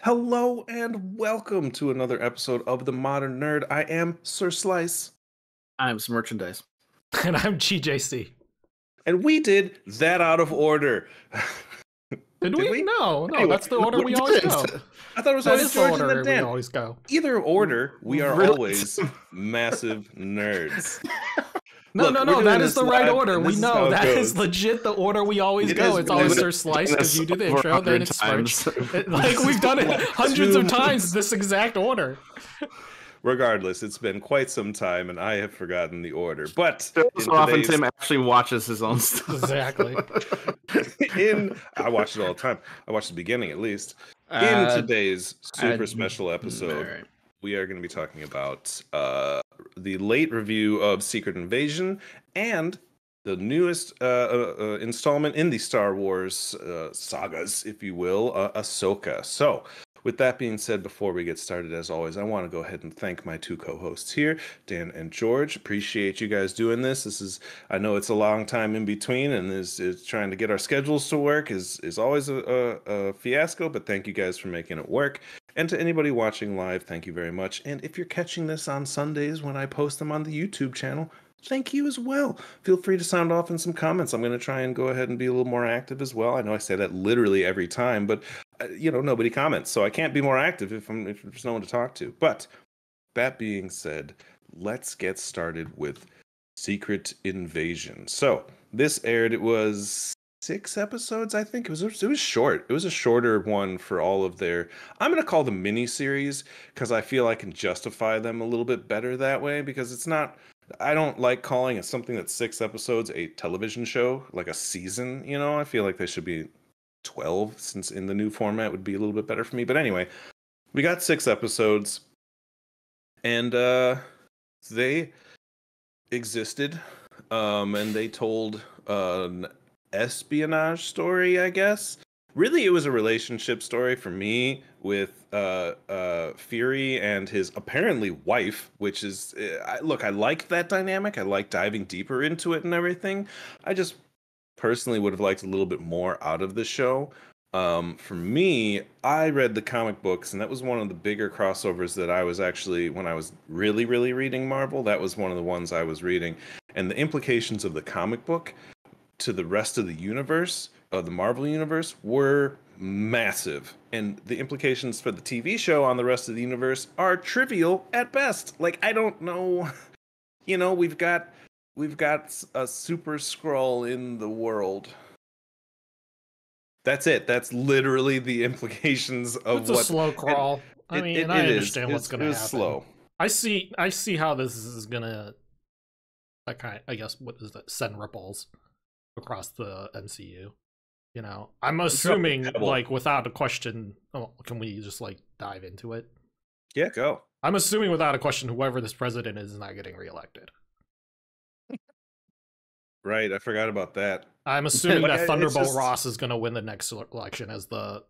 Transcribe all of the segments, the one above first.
Hello and welcome to another episode of The Modern Nerd. I am Sir Slice. I'm some merchandise. And I'm GJC. And we did that out of order. Did we? No, Anyway, that's the order we always go. I thought it was That always is the George and order then we Dan. always go. Either order, we are Really? always massive nerds. No, Look, no, we're no, doing that this is the right live, order. and We this is how know it that goes. is legit the order we always It go. is It's always legit. Sir Slice because you do the Over intro, then 100 it's times. Smirch. Like we've done it hundreds of times, this exact order. Regardless, it's been quite some time and I have forgotten the order. But So in often today's- Tim actually watches his own stuff. Exactly. I watch it all the time. I watch the beginning at least. In today's super special episode, Alright. we are going to be talking about the late review of Secret Invasion and the newest installment in the Star Wars sagas, if you will, Ahsoka. So, with that being said, before we get started, as always, I want to go ahead and thank my two co-hosts here, Dan and George. Appreciate you guys doing this. I know it's a long time in between, and is trying to get our schedules to work is always a fiasco. But thank you guys for making it work. And to anybody watching live, thank you very much. And if you're catching this on Sundays when I post them on the YouTube channel, thank you as well. Feel free to sound off in some comments. I'm going to try and go ahead and be a little more active as well. I know I say that literally every time, but nobody comments, so I can't be more active if there's no one to talk to. But that being said, let's get started with Secret Invasion. So this aired. It was 6 episodes, I think. It was short. It was a shorter one for all of their. I'm going to call them mini series because I feel I can justify them a little bit better that way, because it's not. I don't like calling it something that's 6 episodes a television show, like a season. I feel like they should be 12, since in the new format would be a little bit better for me. But anyway, we got 6 episodes, and they existed, and they told an espionage story, I guess. Really, it was a relationship story for me with Fury and his apparently wife, which is, look, I liked that dynamic. I like diving deeper into it and everything. I just personally would have liked a little bit more out of the show. For me, I read the comic books, and that was one of the bigger crossovers that I was actually, when I was really, really reading Marvel, that was one of the ones I was reading. And the implications of the comic book to the rest of the universe, of the Marvel universe, were massive. And the implications for the TV show on the rest of the universe are trivial at best. Like, I don't know. We've got a super Skrull in the world. That's it. That's literally the implications of It's a slow crawl. I understand what's going to happen. Slow. I see how this is going to, I guess, what is that? Send ripples across the MCU. I'm assuming, like, without a question. Oh, can we just dive into it? Yeah, go. I'm assuming without a question, whoever this president is not getting reelected. Right, I forgot about that. I'm assuming that Thunderbolt Ross is going to win the next election as the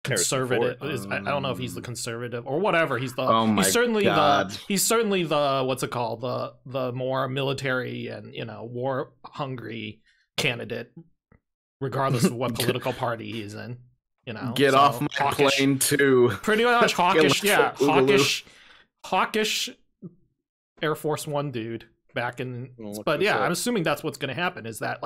conservative. I don't know if he's the conservative or whatever. He's the. He's certainly the what's it called, the more military and war hungry candidate, regardless of what political party he's in. Get off my plane too. Pretty much hawkish, hawkish Air Force One dude. Back in, but yeah, I'm assuming that's what's going to happen, is that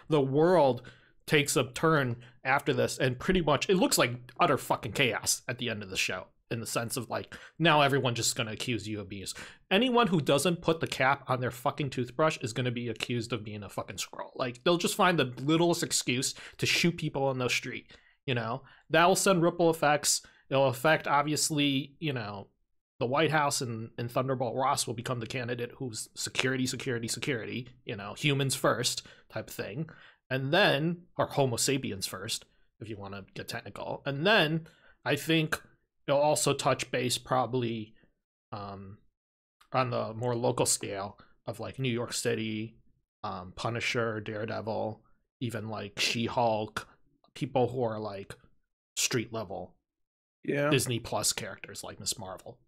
the world takes a turn after this, and pretty much it looks like utter fucking chaos at the end of the show, in the sense of now everyone's just going to accuse you of abuse. Anyone who doesn't put the cap on their fucking toothbrush is going to be accused of being a fucking Skrull. They'll just find the littlest excuse to shoot people on the street. That will send ripple effects. It'll affect, obviously, the White House, and Thunderbolt Ross will become the candidate who's security, humans first type thing. And then, or Homo sapiens first, if you want to get technical. And then I think it'll also touch base probably on the more local scale of New York City, Punisher, Daredevil, even She-Hulk, people who are street level Disney Plus characters like Miss Marvel.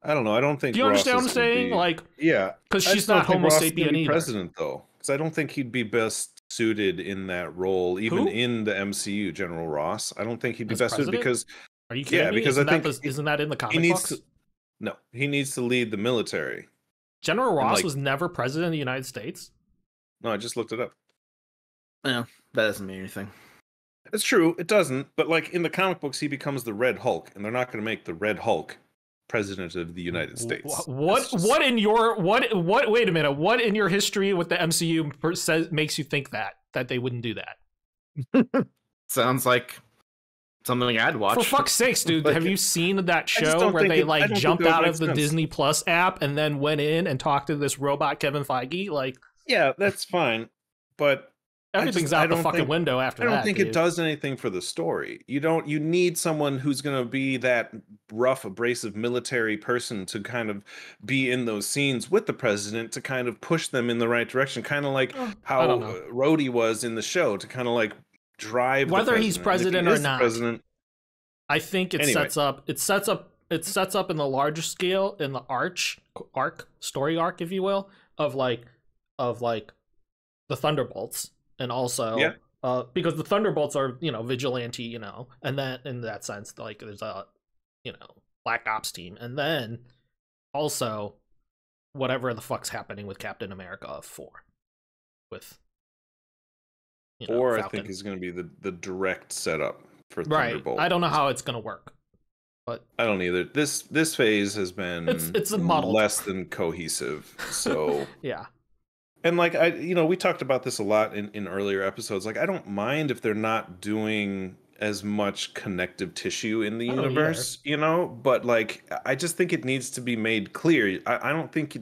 I don't know. I don't think. Do you understand what I'm saying? Yeah, because she's not Homo sapien either. President though, because I don't think he'd be best suited in that role, even in the MCU. General Ross, I don't think he'd be best suited because Are you kidding me? Because Isn't that in the comic books? He needs to lead the military. General Ross was never president of the United States? No, I just looked it up. Yeah, that doesn't mean anything. It's true, it doesn't. But like in the comic books, he becomes the Red Hulk, and they're not going to make the Red Hulk president of the United States. What in your Wait a minute. What in your history with the MCU says makes you think that they wouldn't do that? Sounds like something I'd watch. For fuck's sakes, dude! Have you seen that show where they jumped out of the Disney Plus app and then went in and talked to this robot Kevin Feige? Like, yeah, that's fine, but everything's out the fucking window after that. I don't think it does anything for the story. You need someone who's going to be that rough, abrasive military person to kind of be in those scenes with the president to kind of push them in the right direction, kind of like how Rhodey was in the show, to kind of like drive whether he's president or not. I think it anyway. sets up in the larger scale, in the story arc, if you will, of the Thunderbolts. And also, because the Thunderbolts are, vigilante, and then in that sense, like there's a, Black Ops team, and then also whatever the fuck's happening with Captain America 4, with Falcon. I Falcon. think is going to be the direct setup for Right. Thunderbolt. I don't know how it's going to work, but I don't either. This phase has been it's a muddled, less than cohesive. So yeah. And like we talked about this a lot in earlier episodes. Like I don't mind if they're not doing as much connective tissue in the universe, but like I just think it needs to be made clear. I don't think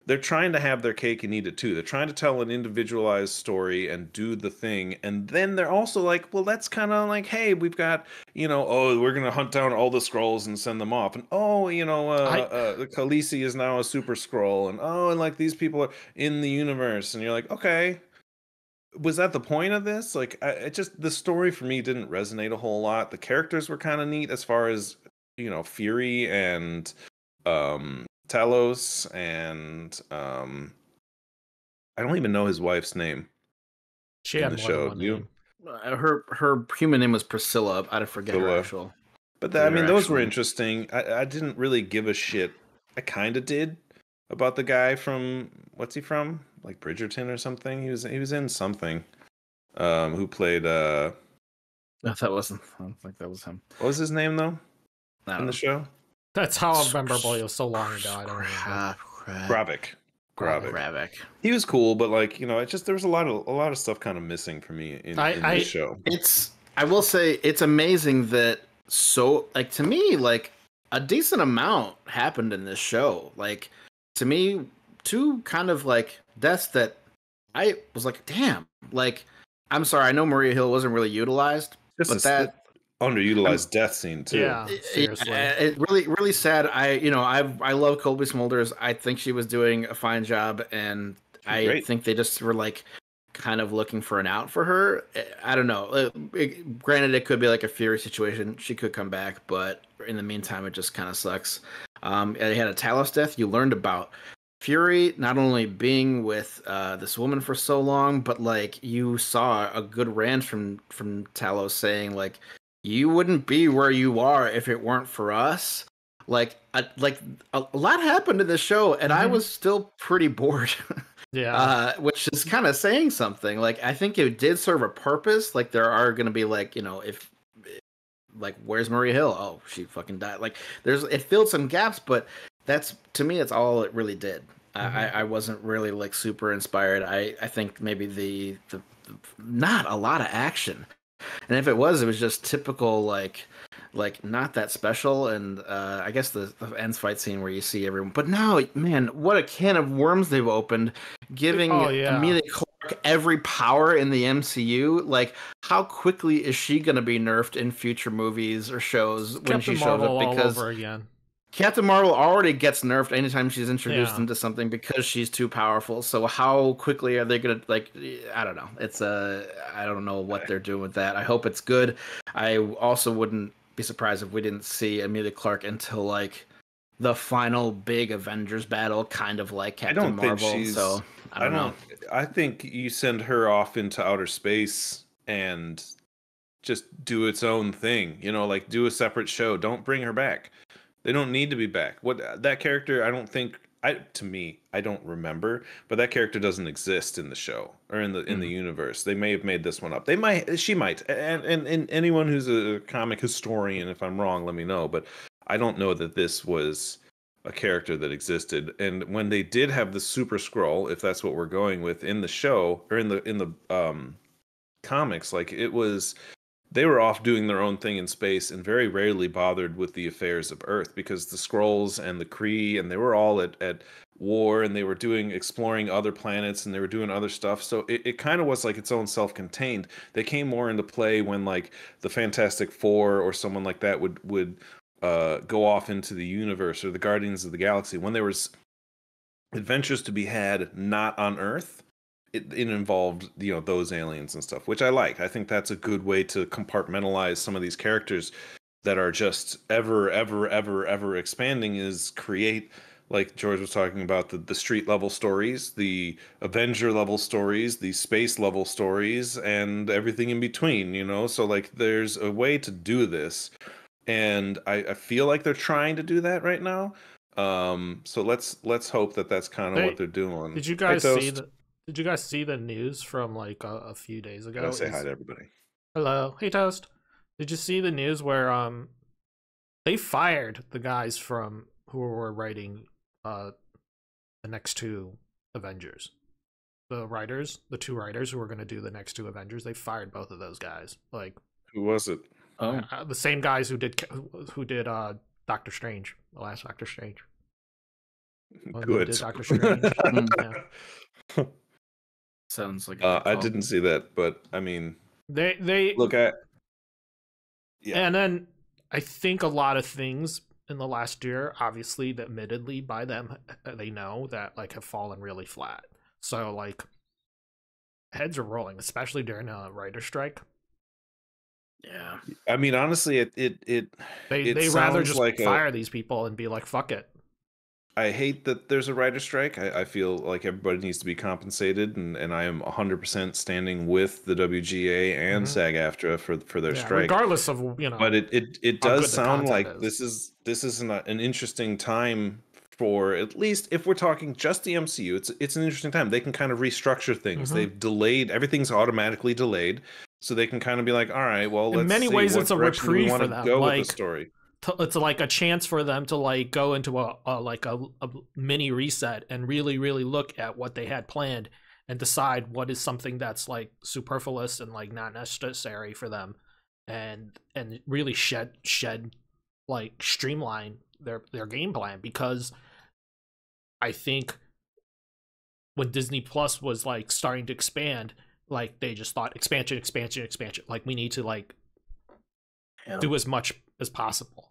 they're trying to have their cake and eat it too. They're trying to tell an individualized story and do the thing, and then they're also like, well, that's kind of like, hey, we've got we're gonna hunt down all the Skrulls and send them off, and Khaleesi is now a super Skrull, and like these people are in the universe, and you're like, okay, was that the point of this? Like, the story for me didn't resonate a whole lot. The characters were kind of neat as far as Fury and Talos, and I don't even know his wife's name. She had the show. Her human name was Priscilla. I forget her actual. But those were interesting. I didn't really give a shit. I kind of did about the guy from what's he from? Like Bridgerton or something. He was in something. Who played? No, that wasn't. I don't think that was him. What was his name though? In the show. That's how memorable it was so long ago. I don't remember. Gravik. He was cool, but like there was a lot of stuff kind of missing for me in this show. I will say it's amazing that to me like a decent amount happened in this show. Like to me, two kind of like deaths that I was like, damn. Like I'm sorry, I know Maria Hill wasn't really utilized, but that. Underutilized death scene too. Yeah, seriously. It really sad. I love Colby Smulders. I think she was doing a fine job, and I think they just were like kind of looking for an out for her. I don't know. Granted, it could be like a Fury situation. She could come back, but in the meantime, it just kind of sucks. They had a Talos death. You learned about Fury not only being with this woman for so long, but like you saw a good rant from Talos saying like, you wouldn't be where you are if it weren't for us. Like a lot happened in this show, and I was still pretty bored. Yeah, which is kind of saying something. Like I think it did serve a purpose. Like there are going to be like if like where's Maria Hill? Oh, she fucking died. Like it filled some gaps, but that's to me, that's all it really did. I wasn't really like super inspired. I think maybe the not a lot of action. And if it was just typical, like not that special. And I guess the ends fight scene where you see everyone. But now, man, what a can of worms they've opened, giving Emilia Clarke every power in the MCU. Like, how quickly is she going to be nerfed in future movies or shows when she shows up? Because all over again. Captain Marvel already gets nerfed anytime she's introduced into something because she's too powerful. So how quickly are they gonna I don't know. It's I don't know what they're doing with that. I hope it's good. I also wouldn't be surprised if we didn't see Emilia Clarke until like the final big Avengers battle, kind of like Captain Marvel. So I don't know. I think you send her off into outer space and just do its own thing, you know, like do a separate show. Don't bring her back. They don't need to be back. What that character, I don't think to me, I don't remember, but that character doesn't exist in the show or in the universe. They may have made this one up. They might, she might. And anyone who's a comic historian, if I'm wrong, let me know, but I don't know that this was a character that existed. And when they did have the Super Scroll, if that's what we're going with in the show or in the comics, like it was, they were off doing their own thing in space and very rarely bothered with the affairs of Earth, because the Skrulls and the Kree and they were all at war, and they were doing exploring other planets, and they were doing other stuff. So it kind of was like its own self-contained. They came more into play when like the Fantastic Four or someone like that would go off into the universe, or the Guardians of the Galaxy, when there was adventures to be had not on Earth. It involved, you know, those aliens and stuff, which I like. I think that's a good way to compartmentalize some of these characters that are just ever expanding, is create, like George was talking about, the street level stories, the Avenger level stories, the space level stories, and everything in between, you know? So like there's a way to do this. And I feel like they're trying to do that right now. So let's hope that that's kind of what they're doing. Did you guys see the Did you guys see the news from like a few days ago? Gotta say hi to everybody. Hello, hey Toast. Did you see the news where they fired the guys from who were writing the next two Avengers? The two writers who were going to do the next two Avengers, they fired both of those guys. Like, who was it? The same guys who did Doctor Strange, the last Doctor Strange. Good. Did Doctor Strange. Yeah. Sounds like I didn't see that, but I mean, they look at, yeah. And then I think a lot of things in the last year, obviously, admittedly by them, they know that like have fallen really flat. So like heads are rolling, especially during a writer strike. Yeah, I mean, honestly, they rather just like fire these people and be like, fuck it. I hate that there's a writer strike. I feel like everybody needs to be compensated, and I am 100% standing with the WGA and SAG-AFTRA for their strike, regardless of, you know. But it does sound like this is an interesting time for, at least if we're talking just the MCU. It's an interesting time. They can kind of restructure things. They've delayed, everything's automatically delayed, so they can kind of be like, all right, well, let's in many ways it's a reprieve for them. Go like, with the story. It's like a chance for them to like go into a mini reset and really look at what they had planned and decide what is something that's like superfluous and like not necessary for them, and really shed like streamline their game plan. Because I think when Disney Plus was like starting to expand, like they just thought expansion, like we need to like do as much as possible.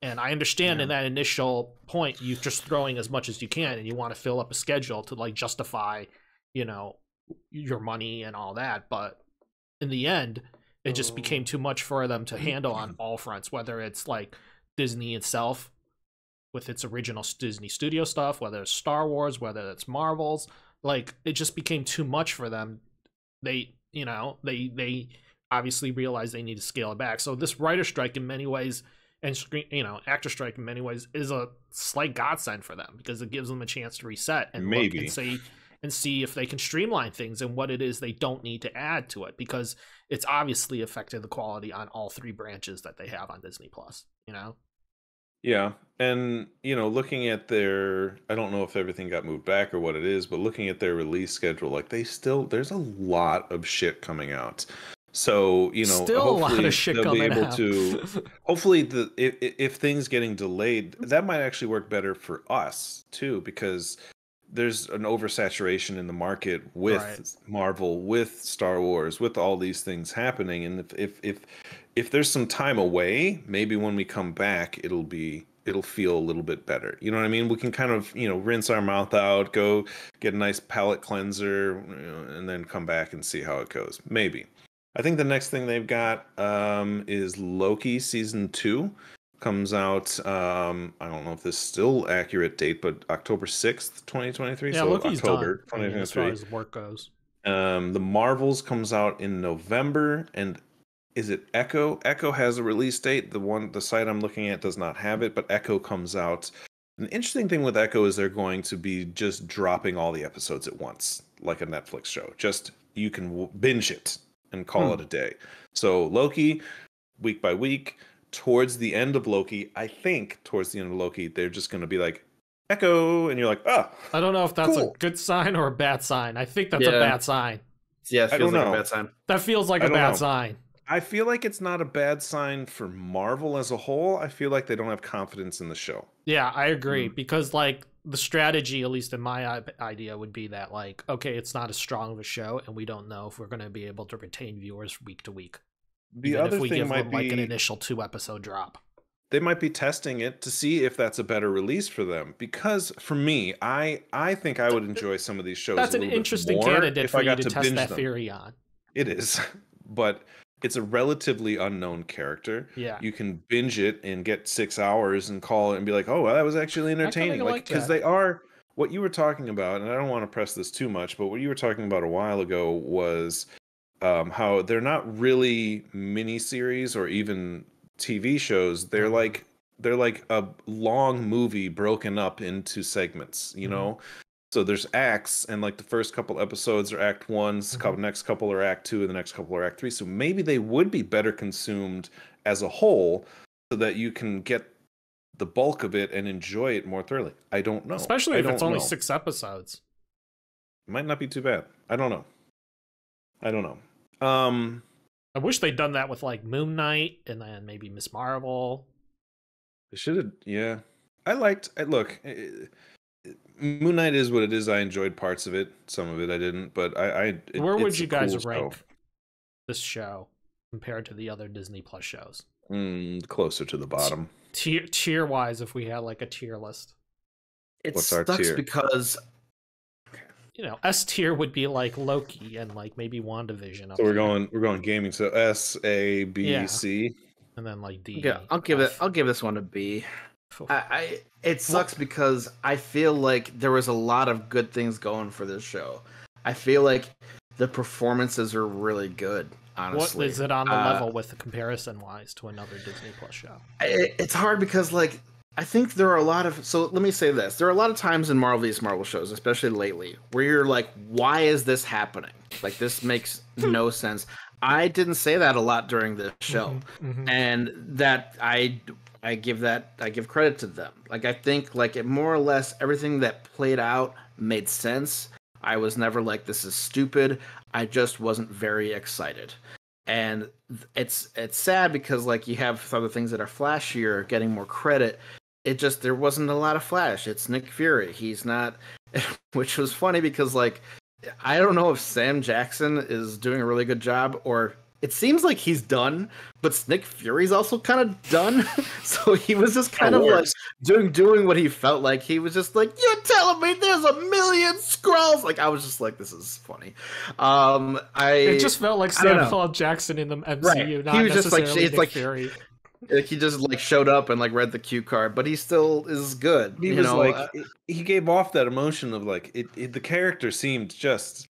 And I understand in that initial point, you're just throwing as much as you can, and you want to fill up a schedule to like justify, you know, your money and all that. But in the end, it just became too much for them to handle on all fronts, whether it's like Disney itself with its original Disney Studio stuff, whether it's Star Wars, whether it's Marvel's, like it just became too much for them. They obviously realized they need to scale it back. So this writer strike in many ways, and actor strike in many ways, is a slight godsend for them, because it gives them a chance to reset and look and see if they can streamline things and what it is they don't need to add to it, because it's obviously affected the quality on all three branches that they have on Disney Plus. Yeah, and looking at their, I don't know if everything got moved back or what it is, but looking at their release schedule, like there's a lot of shit coming out. So still a lot of shit they'll be able out. to. Hopefully, if things getting delayed, that might actually work better for us too, because there's an oversaturation in the market with Marvel, with Star Wars, with all these things happening. And if there's some time away, maybe when we come back, it'll feel a little bit better. You know what I mean? We can kind of rinse our mouth out, go get a nice palate cleanser, and then come back and see how it goes. Maybe. I think the next thing they've got is Loki season 2. Comes out, I don't know if this is still accurate date, but October 6th, 2023. Yeah, so Loki's October done, 2023. as far as work goes. The Marvels comes out in November, and is it Echo? Echo has a release date. The site I'm looking at does not have it, but Echo comes out. An interesting thing with Echo is they're going to be just dropping all the episodes at once, like a Netflix show. Just you can binge it and call it a day. So Loki, week by week, towards the end of Loki, I think towards the end of Loki, they're just going to be like Echo, and you're like, oh, I don't know if that's cool. a good sign or a bad sign. I think that's a bad sign. Yeah, it feels like a bad sign. That feels like a bad sign. I feel like it's not a bad sign for Marvel as a whole. I feel like they don't have confidence in the show. Yeah, I agree. Because, like, the strategy, at least in my idea, would be that, like, okay, it's not as strong of a show, and we don't know if we're going to be able to retain viewers week to week. The other if we thing give might them, be, like, an initial 2-episode drop. They might be testing it to see if that's a better release for them. Because for me, I think I would enjoy some of these shows. That's an interesting candidate for you to test that theory on. It is, but it's a relatively unknown character. Yeah, you can binge it and get 6 hours and call it and be like, "Oh, well, that was actually entertaining." Like, because they are what you were talking about, and I don't want to press this too much, but what you were talking about a while ago was how they're not really miniseries or even TV shows. They're like a long movie broken up into segments. You know. So there's acts, and like the first couple episodes are Act 1, next couple are Act 2, and the next couple are Act 3. So maybe they would be better consumed as a whole, so that you can get the bulk of it and enjoy it more thoroughly. I don't know. Especially if it's only 6 episodes. It might not be too bad. I don't know. I wish they'd done that with like Moon Knight and then maybe Miss Marvel. They should have. Yeah, look. Moon Knight is what it is. I enjoyed parts of it. Some of it I didn't, but where would you guys rank this show compared to the other Disney Plus shows? Closer to the bottom. Tier wise, if we had like a tier list. What's our tier? Because S tier would be like Loki and like maybe WandaVision. So we're going gaming. So S, A, B, C, and then like D. Yeah, I'll give this one a B. It sucks because I feel like there was a lot of good things going for this show. I feel like the performances are really good, honestly. What is it on the level with the comparison wise to another Disney Plus show? It's hard because like I think there are a lot of let me say this. There are a lot of times in Marvel vs. Marvel shows, especially lately, where you're like, why is this happening? Like this makes no sense. I didn't say that a lot during this show. And that I give credit to them. Like I think like it more or less everything that played out made sense. I was never like this is stupid. I just wasn't very excited. And it's sad because like you have other things that are flashier getting more credit. There wasn't a lot of flash. It's Nick Fury. He's not which was funny because like I don't know if Sam Jackson is doing a really good job or it seems like he's done, but Nick Fury's also kind of done. So he was just kind of like doing what he felt like. He was just like, "You're telling me there's 1,000,000 Skrulls?" Like I was just like, "This is funny." It just felt like Samuel Jackson in the MCU, right. not he was necessarily just like, it's Nick like Fury. Like he just like showed up and like read the cue card, but he still is good. He was like he gave off that emotion of like the character seemed just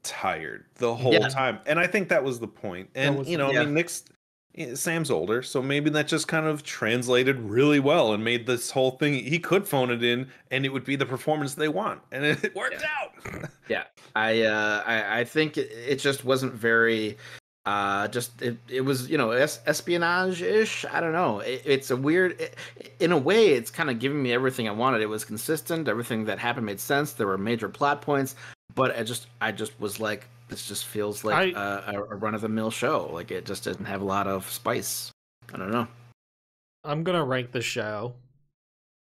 tired the whole time, and I think that was the point. And I mean, Sam's older, so maybe that just kind of translated really well and made this whole thing. He could phone it in, and it would be the performance they want, and it worked out. Yeah, I think it just wasn't very. It was espionage-ish. I don't know. It's a weird. In a way, it's kind of giving me everything I wanted. It was consistent. Everything that happened made sense. There were major plot points, but I just was like, this just feels like a run-of-the-mill show. Like it just didn't have a lot of spice. I don't know. I'm gonna rank the show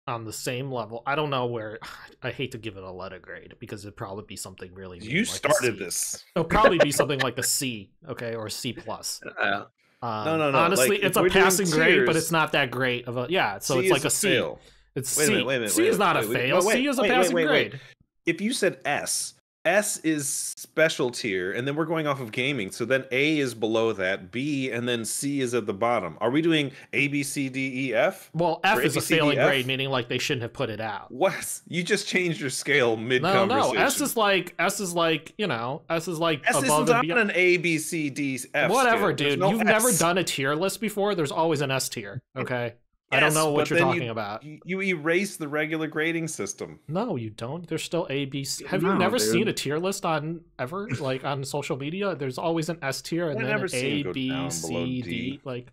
on the same level. I don't know where. I hate to give it a letter grade because it'd probably be something really. You like started this. It'll probably be something like a C, okay, or a C plus. No. Honestly, like, it's a passing grade, but it's not that great of a. Yeah, so C it's like a C. Fail. It's C. C is not a fail. C is a passing grade. If you said S, S is special tier, and then we're going off of gaming. So then A is below that, B, and then C is at the bottom. Are we doing A, B, C, D, E, F? Well, Or F A, is B, a C, D, failing F? grade, meaning like they shouldn't have put it out. What? You just changed your scale mid conversation. No. S is like S is like S above isn't and on beyond. an A, B, C, D, F. Whatever, scale. dude. No You've S. never done a tier list before. There's always an S tier. Okay. I don't Yes, know what but you're then talking about. You erase the regular grading system. No, you don't. There's still A, B, C. Have you No, never dude. seen a tier list on ever like on social media? There's always an S tier and I've then never an seen A, it go B, down below C, D. D. Like,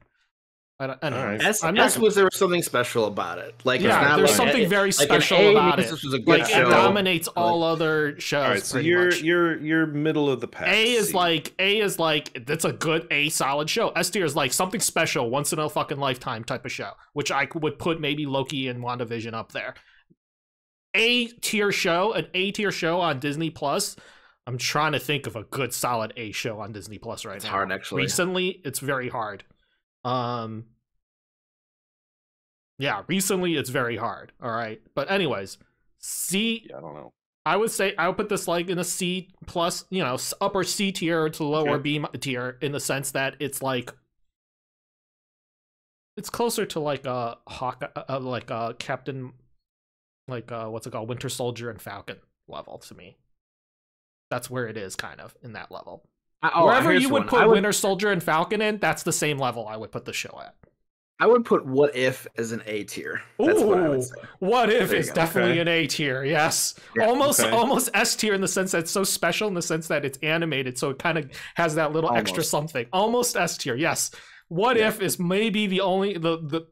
I don't know. Alright. S, I'm S not. was there was something special about it. Like, Yeah, it's not there's like something very like an special A about means it. this was a good Like show. it dominates all other shows. All right, so pretty much. you're middle of the pack. A is C. like that's a good A solid show. S tier is like something special, once in a fucking lifetime type of show, which I would put maybe Loki and WandaVision up there. A tier show, an A tier show on Disney Plus. I'm trying to think of a good solid A show on Disney Plus right now. It's hard, actually. Recently, it's very hard. Yeah, recently it's very hard. All right, but anyways, C. Yeah, I don't know. I would say I would put this like in a C plus, upper C tier to lower Okay. B tier in the sense that it's like it's closer to like a like a Captain, like what's it called, Winter Soldier and Falcon level to me. That's where it is, kind of in that level. Wherever here's you would one. put Winter Soldier and Falcon in, that's the same level I would put the show at. I would put What If as an A tier. That's what I would say. What If There you is go. definitely Okay. an A tier, yes. Yeah, Almost S tier in the sense that it's so special in the sense that it's animated, so it kind of has that little extra Almost. something. Almost S tier, yes. What Yeah. If is maybe the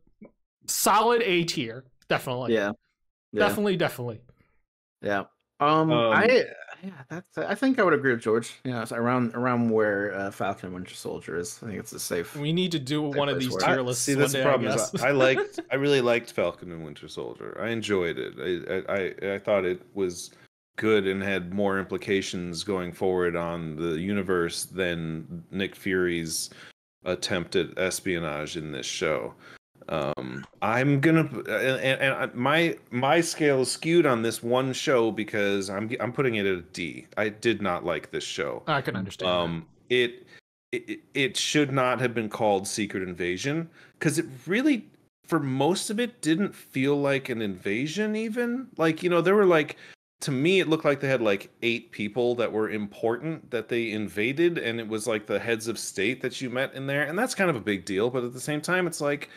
solid A tier, definitely. Yeah. Definitely. Yeah. I think I would agree with George. Yeah, it's around where Falcon and Winter Soldier is. I think it's a safe. We need to do one of place these for it. tier lists See, one that's day, the problem. I guess. Is I really liked Falcon and Winter Soldier. I enjoyed it. I thought it was good and had more implications going forward on the universe than Nick Fury's attempt at espionage in this show. I'm gonna and my scale is skewed on this one show because I'm putting it at a D. I did not like this show. I can understand It should not have been called Secret Invasion because it really, for most of it, didn't feel like an invasion. Even like there were like, to me it looked like they had like 8 people that were important that they invaded, and it was like the heads of state that you met in there, and that's kind of a big deal. But at the same time, it's like,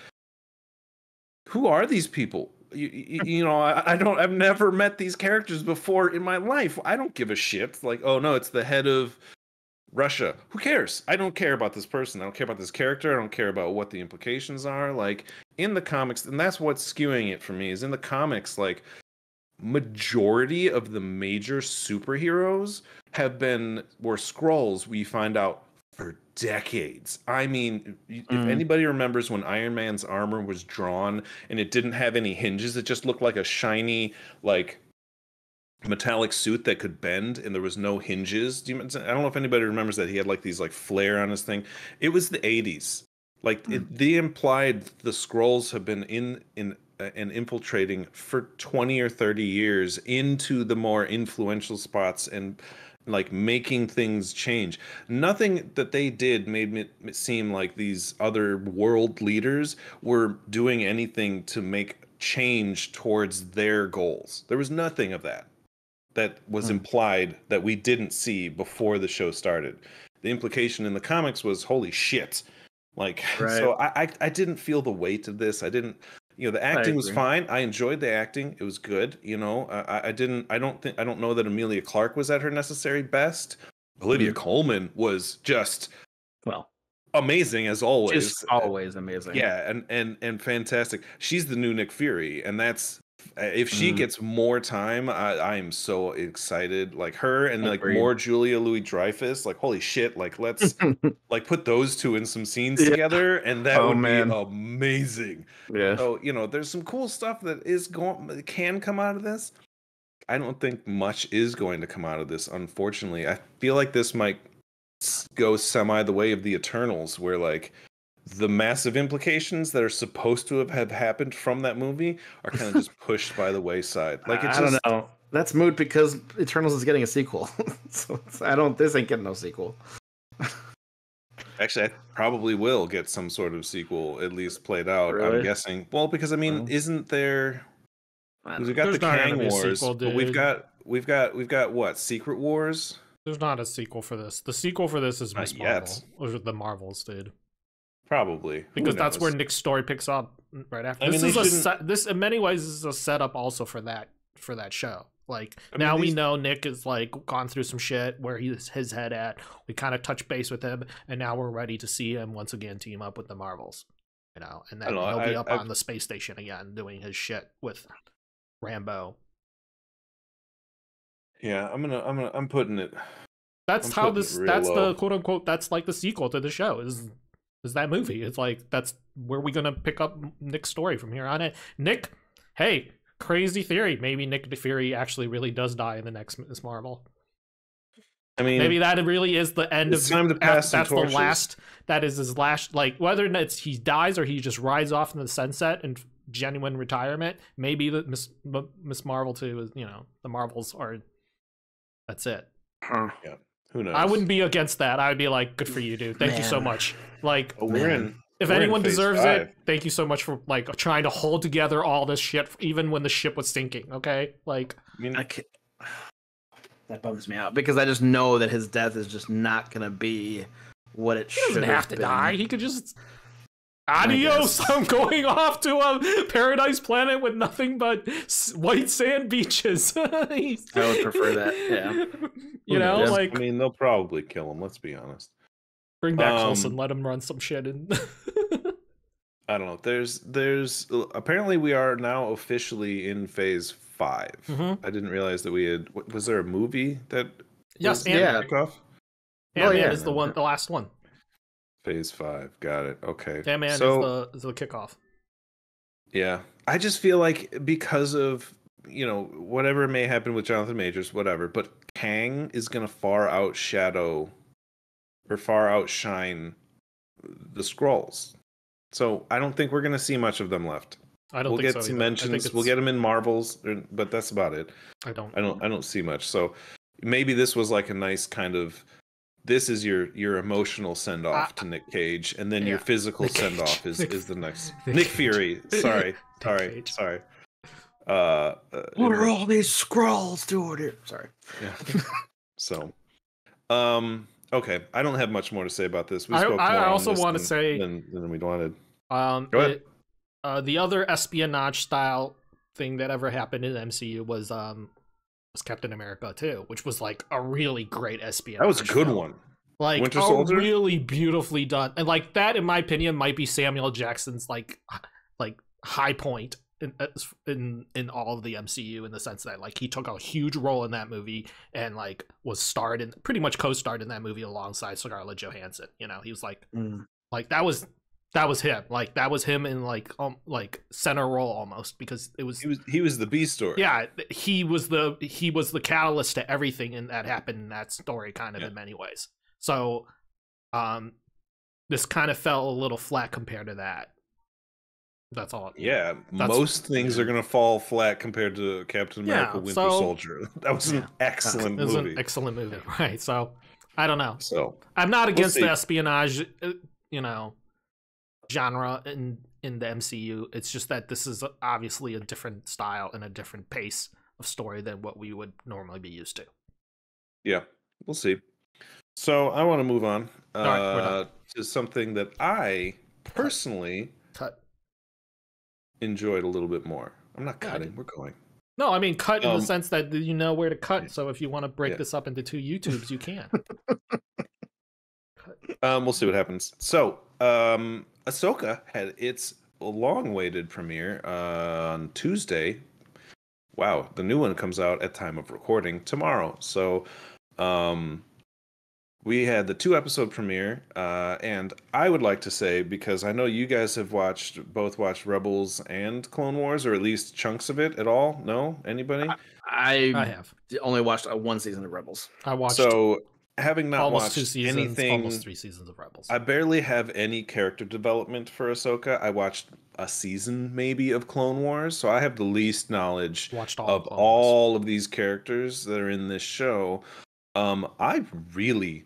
who are these people? I've never met these characters before in my life. I don't give a shit. Like, oh no, it's the head of Russia. Who cares? I don't care about this person. I don't care about this character. I don't care about what the implications are. Like in the comics, and that's what's skewing it for me, is in the comics, like majority of the major superheroes were Skrulls, we find out, for decades. I mean, if anybody remembers when Iron Man's armor was drawn and it didn't have any hinges, it just looked like a shiny, like, metallic suit that could bend, and there was no hinges. I don't know if anybody remembers that he had like these like flare on his thing. It was the 80s. Like they implied the Skrulls have been in and infiltrating for 20 or 30 years into the more influential spots and like making things change. Nothing that they did made it seem like these other world leaders were doing anything to make change towards their goals. There was nothing of that was implied that we didn't see before the show started. The implication in the comics was, holy shit. Like, Right. So I didn't feel the weight of this. I didn't, the acting was fine. I enjoyed the acting. It was good. I don't know that Emilia Clarke was at her necessary best. Olivia Colman was just amazing as always. Just always amazing. Yeah, and fantastic. She's the new Nick Fury, and that's, if she gets more time, I am so excited. Like her and like more Julia Louis-Dreyfus. Like, holy shit! Like, let's like put those two in some scenes together, and that would be amazing. Yeah. So there's some cool stuff that can come out of this. I don't think much is going to come out of this, unfortunately. I feel like this might go semi the way of the Eternals, where like the massive implications that are supposed to have happened from that movie are kind of just pushed by the wayside. Like, I don't know. That's moot because Eternals is getting a sequel. So this ain't getting no sequel. Actually, I probably will get some sort of sequel at least played out. Really? I'm guessing. Well, because I mean, isn't there? We've got There's the not gonna Kang be a Wars, sequel, but we've dude. got what? Secret Wars? There's not a sequel for this. The sequel for this is Miss Not Marvel, yet. or the Marvels, dude. Probably. Because Who that's where knows? Nick's story picks up right after. I This mean, is they a shouldn't- this in many ways is a setup also for that show. Like I mean, now we these- know Nick is like gone through some shit where he's his head at. We kind of touch base with him, and now we're ready to see him once again team up with the Marvels. You know, and I then don't know, he'll be I- up I've- on the space station again doing his shit with Rambo. Yeah, I'm putting it. That's I'm how putting this. it real That's low. the quote unquote. That's like the sequel to the show. Is that movie? It's like that's where we gonna pick up Nick's story from here on in. Nick, hey, crazy theory. Maybe Nick Fury actually really does die in the next Miss Marvel. I mean, Maybe that really is the end it's of. time to pass some That's the torches. last. That is his last. Like whether it's he dies or he just rides off in the sunset and genuine retirement. Maybe the Miss Marvel 2 is the Marvels are. That's it. Huh. Yeah. Who knows? I wouldn't be against that. I would be like, good for you, dude. Thank you so Man. much. Like, Oh, we're in. if we're in anyone phase deserves 5. it, thank you so much for like trying to hold together all this shit, even when the ship was sinking. Okay, like, I mean, That bums me out because I just know that his death is just not gonna be what it he should doesn't have to been. die. He could just. Adios! guess. I'm going off to a paradise planet with nothing but white sand beaches. He's- I would prefer that, yeah. You who know, knows? like I mean, they'll probably kill him. Let's be honest. bring back um, Coulson, let him run some shit in. I don't know. There's apparently we are now officially in phase 5. Mhm. I didn't realize that we had. Was there a movie that? Yes, was and yeah. kickoff? Ant-Man yeah. is the last one. Phase 5. Got it. Okay. Ant-Man So is the kickoff. yeah, I just feel like because of whatever may happen with Jonathan Majors, whatever, but Kang is gonna far outshine the Skrulls. So I don't think we're gonna see much of them left. I don't We'll think get so some either. I mentions. think We'll get them in Marvels, but that's about it. I don't. I don't see much. So maybe this was like a nice kind of. This is your emotional send off to Nick Cage, and then your yeah. physical Nick send off Cage. is the next Nick Nick Cage. Fury. Sorry, Cage. sorry. What are all these scrolls doing here? Sorry. Yeah. So, okay. I don't have much more to say about this. We I spoke more also on this want to than- say- than we wanted. Go ahead. The other espionage style thing that ever happened in MCU was Captain America 2, which was like a really great espionage. That was a good film. one. Like Winter a Soldier? really beautifully done, and like that, in my opinion, might be Samuel Jackson's like high point in all of the MCU, in the sense that like he took a huge role in that movie and like was starred in, pretty much co-starred in that movie alongside Scarlett Johansson. He was like like that was him. Like that was him in like center role almost, because it was He was the B story. yeah, he was the catalyst to everything that happened in that story, kind of, in many ways. So, this kind of fell a little flat compared to that. That's all. Yeah, most things are gonna fall flat compared to Captain America: Winter Soldier. That was an excellent It was movie. an excellent movie, right? So, I don't know. So I'm not against see. the espionage, genre in the MCU. It's just that this is obviously a different style and a different pace of story than what we would normally be used to. yeah, we'll see. So I want to move on right, we're done. to something that I personally Cut. enjoyed a little bit more. I'm not Yeah, I cutting. did. We're going. No, I mean cut in the sense that you know where to cut. Yeah. So if you want to break Yeah. this up into 2 YouTubes, you can. We'll see what happens. So, Ahsoka had its long-awaited premiere on Tuesday. Wow, the new one comes out at time of recording tomorrow. So, we had the 2-episode premiere, and I would like to say, because I know you guys have both watched Rebels and Clone Wars, or at least chunks of it at all. No, anybody? I I have. only watched one season of Rebels. I watched. So having not Almost 2 watched seasons, almost anything, 3 seasons of Rebels. I barely have any character development for Ahsoka. I watched a season maybe of Clone Wars, so I have the least knowledge Watched all of of Clone Wars. all of these characters that are in this show. I really,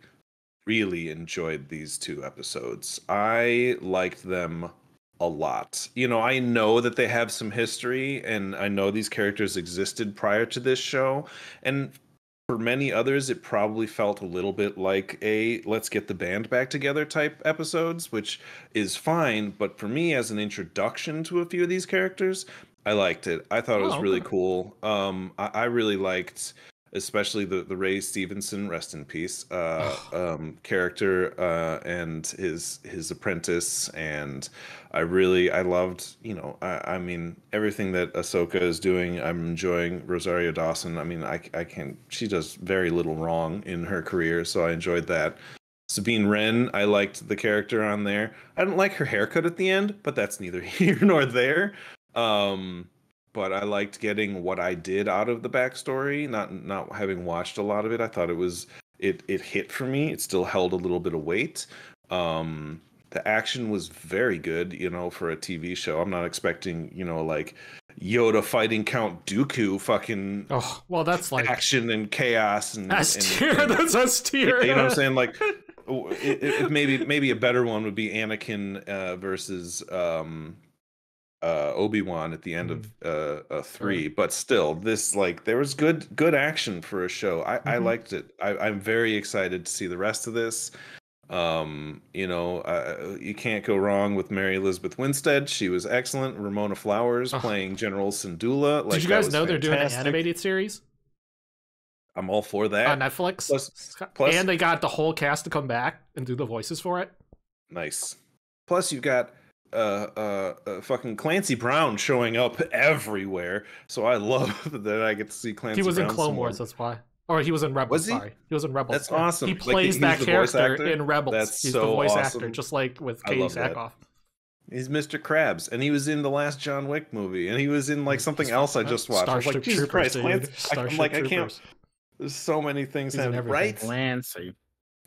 really enjoyed these 2 episodes. I liked them a lot. You know, I know that they have some history, and I know these characters existed prior to this show, and for many others, it probably felt a little bit like a let's get the band back together type episodes, which is fine. But for me, as an introduction to a few of these characters, I liked it. I thought it was Oh, really okay. cool. I really liked, especially the Ray Stevenson, rest in peace, character, and his apprentice, and I loved, I mean, everything that Ahsoka is doing. I'm enjoying Rosario Dawson. I mean, I can't. She does very little wrong in her career, so I enjoyed that. Sabine Wren, I liked the character on there. I didn't like her haircut at the end, but that's neither here nor there. Um, but I liked getting what I did out of the backstory, not having watched a lot of it. I thought it hit for me. It still held a little bit of weight. The action was very good, for a TV show. I'm not expecting, like Yoda fighting Count Dooku fucking Oh, well, that's like action and chaos and S tier. That's S tier. you know what I'm saying? Like maybe a better one would be Anakin versus Obi-Wan at the end of 3, but still, this, like, there was good action for a show. I liked it. I'm very excited to see the rest of this. You can't go wrong with Mary Elizabeth Winstead. She was excellent. Ramona Flowers playing General Syndulla. Like, did you guys that know was they're doing an fantastic. animated series I'm all for that. on Netflix? Plus, and they got the whole cast to come back and do the voices for it. nice. Plus, you've got fucking Clancy Brown showing up everywhere. So I love that I get to see Clancy. He was Brown in Clone Wars, that's why. Or he was in Rebels. Was he? Sorry, he was in Rebels. That's awesome. He Like, plays he's that the voice character actor? in Rebels. That's He's so the voice awesome. actor, just like with I Katie love that. Sackhoff. He's Mr. Krabs, and he was in the last John Wick movie, and he was in like something else I just watched. I was like, Starship Jesus Troopers, Christ, dude. Clancy! Starship I can't. Troopers. There's so many things He's in happening, everything. right? Clancy.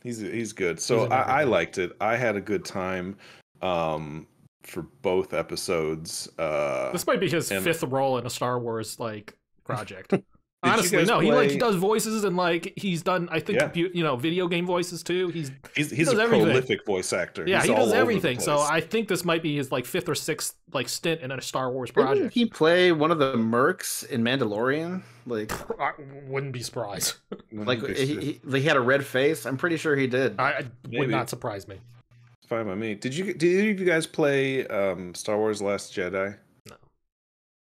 He's good. So in I everything. liked it. I had a good time for both episodes. This might be his and- 5th role in a Star Wars like project. you Honestly, guys no, play- he does voices and like he's done I think video game voices too. He's He's does a everything. prolific voice actor. Yeah, He's he all does over the everything. So place. I think this might be his like 5th or 6th like stint in a Star Wars Didn't project. he play one of the mercs in Mandalorian? Like, I wouldn't be surprised. like he had a red face. I'm pretty sure he did. I Maybe. would not surprise me. It's fine by me. Did any of you guys play Star Wars: Last Jedi? No.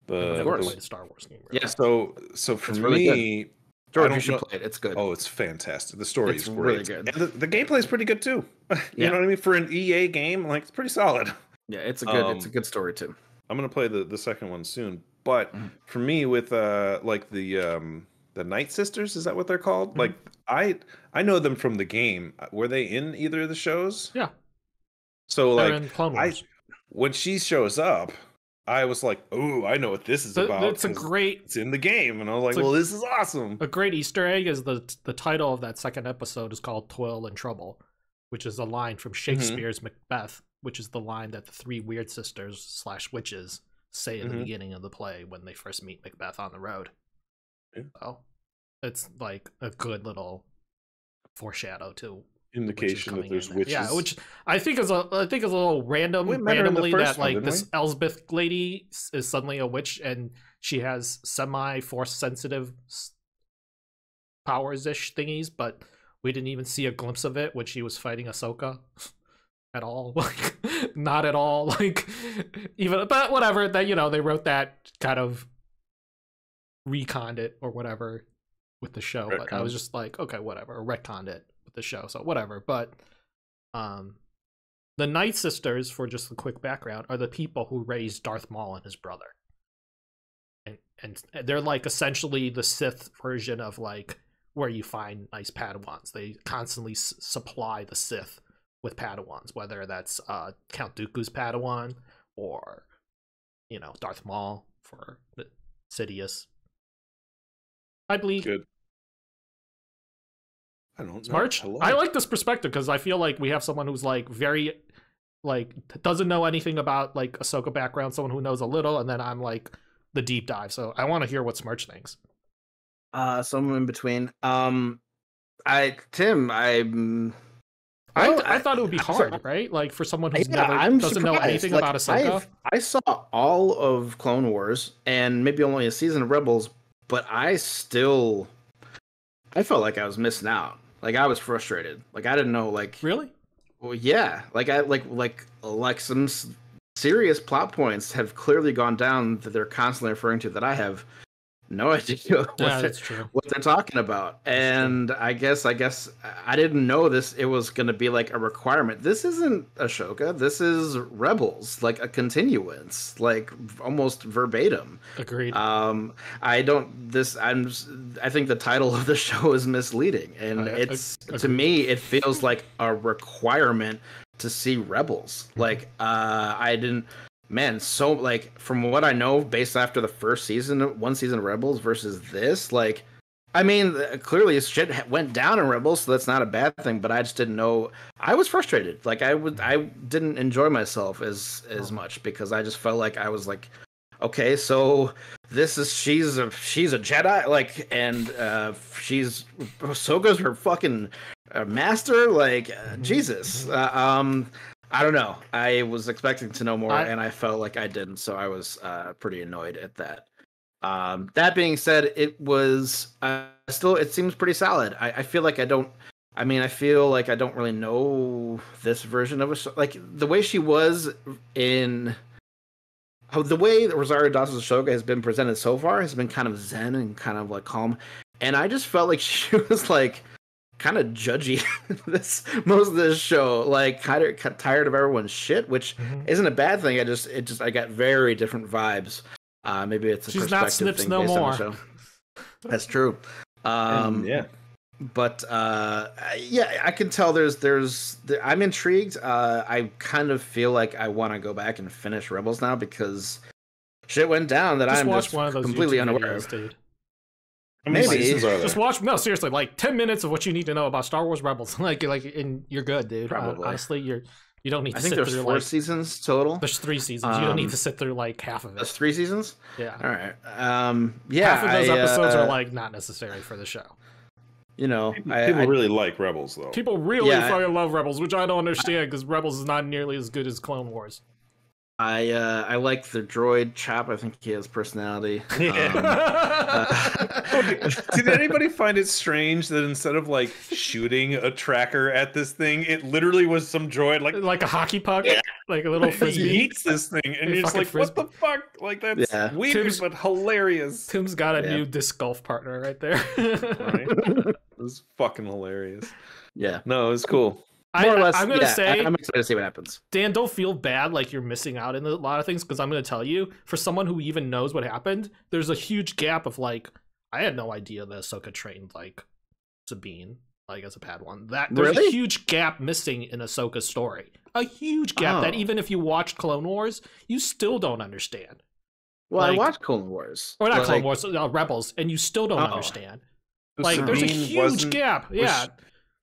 The, Of course. Played a Star Wars game. Really. Yeah. So for It's really me, George, don't you should know- play it. It's good. oh, it's fantastic. The story It's is really great. good. And the gameplay is pretty good too. You Yeah. know what I mean? For an EA game, like, it's pretty solid. Yeah, it's a good story too. I'm gonna play the second one soon. But Mhm. for me, with like the Night Sisters, is that what they're called? Mhm. Like, I know them from the game. Were they in either of the shows? Yeah. So They're like, in Clone Wars. when she shows up, I was like, "Oh, I know what this is about." It's a 'cause great It's in the game, and I was like, It's a- "Well, this is awesome." A great Easter egg is the title of that second episode is called "Toil and Trouble," which is a line from Shakespeare's Macbeth, which is the line that the 3 weird sisters / witches say in the beginning of the play when they first meet Macbeth on the road. Yeah. So it's like a good little foreshadow to Indication that there's witches. Yeah, which I think is a little random, We met her in the randomly first that one, like didn't this we? Elsbeth lady is suddenly a witch and she has semi force sensitive powers ish thingies, but we didn't even see a glimpse of it when she was fighting Ahsoka at all. Like, not at all. Like, even, but whatever. That they wrote that kind of reconned it or whatever with the show. But I was just like, okay, whatever. Or retconned it with the show, so whatever. But the Night Sisters, for just a quick background, are the people who raised Darth Maul and his brother. And they're like essentially the Sith version of like where you find nice Padawans. They constantly supply the Sith with Padawans, whether that's Count Dooku's Padawan or Darth Maul for Sidious. I believe. Good. I don't know. Smarch. Hello. I like this perspective because I feel like we have someone who's like very, like, doesn't know anything about like Ahsoka background, someone who knows a little, and then I'm like the deep dive. So I want to hear what Smarch thinks. Somewhere in between. Tim, I thought it would be hard, right? Like for someone who's doesn't know anything about Ahsoka. I saw all of Clone Wars and maybe only a season of Rebels, but I felt like I was missing out. Like I was frustrated. Like I didn't know. Like Really? well, yeah. Like I like some serious plot points have clearly gone down that they're constantly referring to that I have no idea that's true. what they're talking about. And I guess I didn't know it was going to be like a requirement. This isn't Ashoka. This is Rebels, like a continuance, like almost verbatim. Agreed. I think the title of the show is misleading, and to me it feels like a requirement to see Rebels. Like I didn't. Man, so like from what I know, based after the first season, one season of Rebels versus this, like, I mean, clearly shit went down in Rebels, so that's not a bad thing. But I just didn't know. I was frustrated. Like I didn't enjoy myself as much because I just felt like I was like, okay, so she's a Jedi, like, and Ahsoka's her fucking master, like, Jesus. I don't know. I was expecting to know more, and I felt like I didn't, so I was pretty annoyed at that. That being said, it was it seems pretty solid. I feel like I don't really know this version of like the way she was in. The way that Rosario Dawson's Ahsoka has been presented so far has been kind of zen and kind of like calm, and I just felt like she was like kind of judgy most of this show, like kind of tired of everyone's shit, which isn't a bad thing. I got very different vibes. Maybe it's a she's not Snips thing no based more. on the show. That's true. Yeah. But yeah, I can tell I'm intrigued. I kind of feel like I want to go back and finish Rebels now because shit went down that I'm just completely unaware of. Dude. Maybe just watch. No, seriously, like 10 minutes of what you need to know about Star Wars Rebels. like, and you're good, dude. Honestly, you don't need to sit through. I think there's 4 seasons total. There's 3 seasons. You don't need to sit through like half of it. There's 3 seasons. Yeah. All right. Yeah. Half of those episodes are like not necessary for the show. You know, people really like Rebels though. People really fucking love Rebels, which I don't understand because Rebels is not nearly as good as Clone Wars. I like the droid Chop. I think he has personality. Did anybody find it strange that instead of like shooting a tracker at this thing, it literally was some droid like a hockey puck, like a little frisbee? He eats this thing, and you're just like, frisbee. What the fuck? Like that's weird, but hilarious. Tim's got a new disc golf partner right there. Right? It was fucking hilarious. Yeah, no, it was cool. More or less, I'm gonna say I'm excited to see what happens. Dan, don't feel bad like you're missing out in a lot of things because I'm gonna tell you, for someone who even knows what happened, there's a huge gap of like, I had no idea that Ahsoka trained like Sabine like as a Padawan. There's a huge gap missing in Ahsoka's story. A huge gap that even if you watched Clone Wars, you still don't understand. Well, I watched Clone Wars. Or not Clone Wars, Rebels, and you still don't understand. Like, there's a huge gap.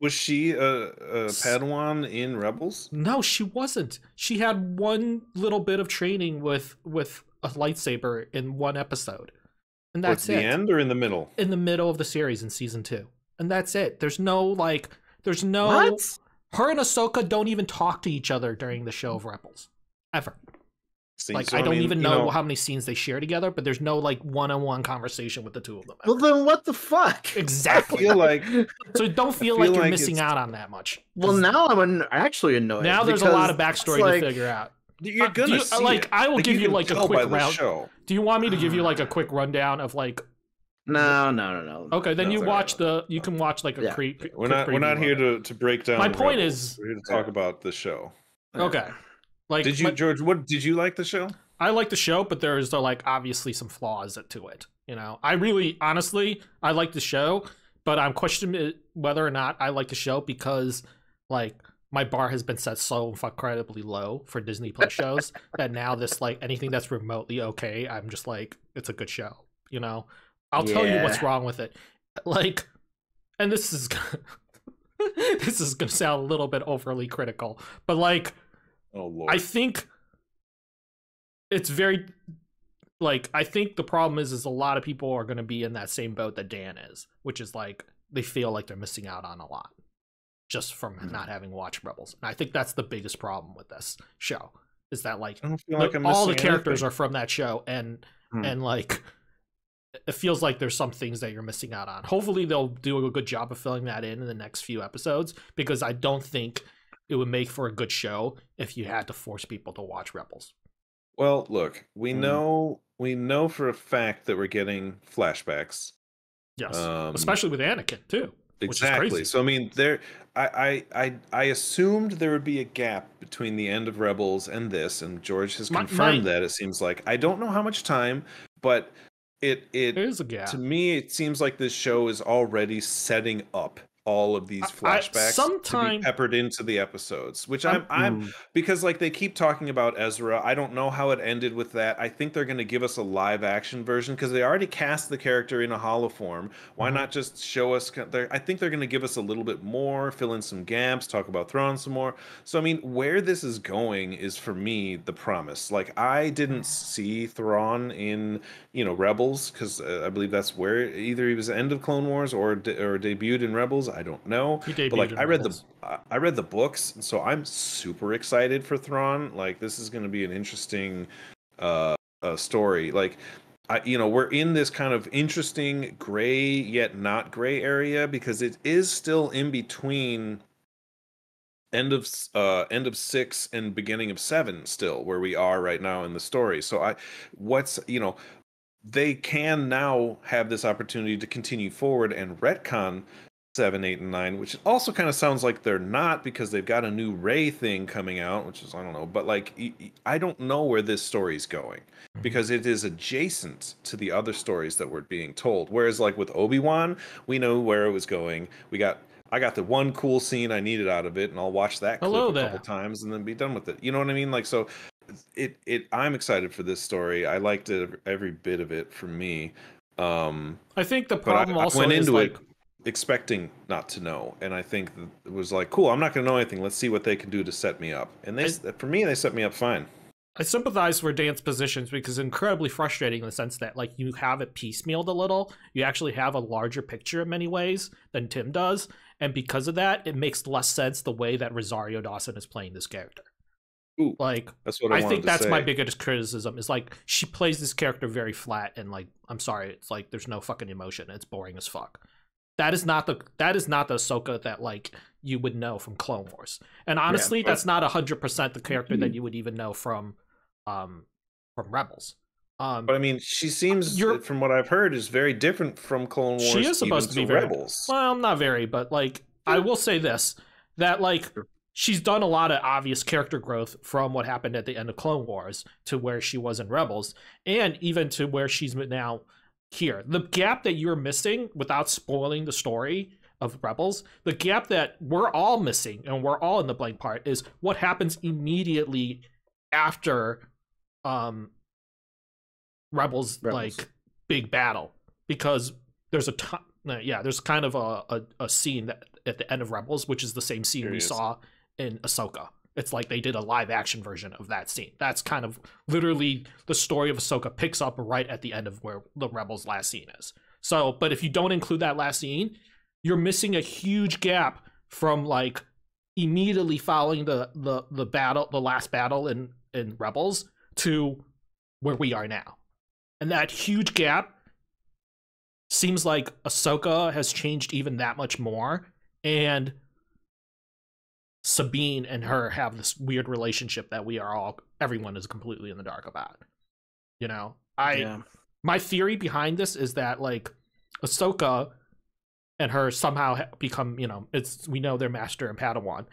Was she a Padawan in Rebels? No, she wasn't. She had one little bit of training with a lightsaber in one episode. And that's it. At the end or in the middle? In the middle of the series in season 2. And that's it. There's no what? Her and Ahsoka don't even talk to each other during the show of Rebels. Ever. I don't even know how many scenes they share together, but there's no like one-on-one conversation with the two of them. Well, then what the fuck? Exactly. I feel like so don't feel like you're missing out on that much. Well, now I'm actually annoyed. Now there's a lot of bastory to figure out. You're gonna see it. I will give you like a quick round. Do you want me to give you like a quick rundown of like? No. Okay, then you watch you can watch like a creep. We're not here to break down. My point is, we're here to talk about the show. Okay. Like, George? What did you like the show? I like the show, but there's like obviously some flaws to it. You know, I like the show, but I'm questioning whether or not I like the show because like my bar has been set so incredibly low for Disney Plus shows that now this like anything that's remotely okay, I'm just like it's a good show. You know, I'll tell you what's wrong with it. Like, and this is this is gonna sound a little bit overly critical, but like, Oh Lord. I think it's very like, I think the problem is a lot of people are gonna be in that same boat that Dan is, which is like they feel like they're missing out on a lot just from not having watched Rebels. And I think that's the biggest problem with this show is that like, I don't feel like I'm all the missing characters anything. are from that show, and like it feels like there's some things that you're missing out on. Hopefully they'll do a good job of filling that in the next few episodes, because I don't think it would make for a good show if you had to force people to watch Rebels. Well, look, we know for a fact that we're getting flashbacks. Yes, especially with Anakin too, which is Exactly. crazy. So I mean, I assumed there would be a gap between the end of Rebels and this, and George has confirmed that. It seems like I don't know how much time, but it is a gap. To me, it seems like this show is already setting up all of these flashbacks to be peppered into the episodes, which I'm because like they keep talking about Ezra. I don't know how it ended with that. I think they're going to give us a live action version because they already cast the character in a hollow form. Why not just show us? I think they're going to give us a little bit more, fill in some gaps, talk about Thrawn some more. So I mean, where this is going is for me the promise. Like I didn't see Thrawn in Rebels because I believe that's where either he was the end of Clone Wars or debuted in Rebels. I don't know, but like I read the books, and so I'm super excited for Thrawn. Like this is going to be an interesting story. Like we're in this kind of interesting gray yet not gray area because it is still in between end of 6 and beginning of 7 still where we are right now in the story. So they can now have this opportunity to continue forward and retcon 7, 8, and 9, which also kind of sounds like they're not because they've got a new Ray thing coming out, which is, I don't know, but like, I don't know where this story's going because it is adjacent to the other stories that were being told. Whereas like with Obi-Wan, we know where it was going. I got the one cool scene I needed out of it, and I'll watch that clip a couple times and then be done with it. You know what I mean? Like, so I'm excited for this story. I liked it, every bit of it for me. I think the problem I went into it expecting not to know, and I think it was like, cool, I'm not going to know anything. Let's see what they can do to set me up. And for me, they set me up fine. I sympathize for Dan's positions because it's incredibly frustrating in the sense that like you have it piecemealed a little. You actually have a larger picture in many ways than Tim does, and because of that, it makes less sense the way that Rosario Dawson is playing this character. Ooh, like that's what I think that's my biggest criticism is like she plays this character very flat and like I'm sorry, it's like there's no fucking emotion. It's boring as fuck. That is not the Ahsoka that like you would know from Clone Wars. And honestly, that's not 100% the character that you would even know from Rebels. But I mean, she seems, from what I've heard, is very different from Clone Wars. She is supposed to be Rebels. Well, not very, but like I will say this, that like she's done a lot of obvious character growth from what happened at the end of Clone Wars to where she was in Rebels, and even to where she's now here. The gap that you're missing, without spoiling the story of Rebels, the gap that we're all missing and we're all in the blank part is what happens immediately after Rebels like big battle, because there's there's kind of a scene that at the end of Rebels, which is the same scene we saw in Ahsoka. It's like they did a live action version of that scene. That's kind of literally the story of Ahsoka picks up right at the end of where the Rebels last scene is. So, but if you don't include that last scene, you're missing a huge gap from like immediately following the battle, the last battle in Rebels to where we are now. And that huge gap seems like Ahsoka has changed even that much more, and Sabine and her have this weird relationship that everyone is completely in the dark about. You know, my theory behind this is that like Ahsoka and her somehow become, we know they're master and Padawan,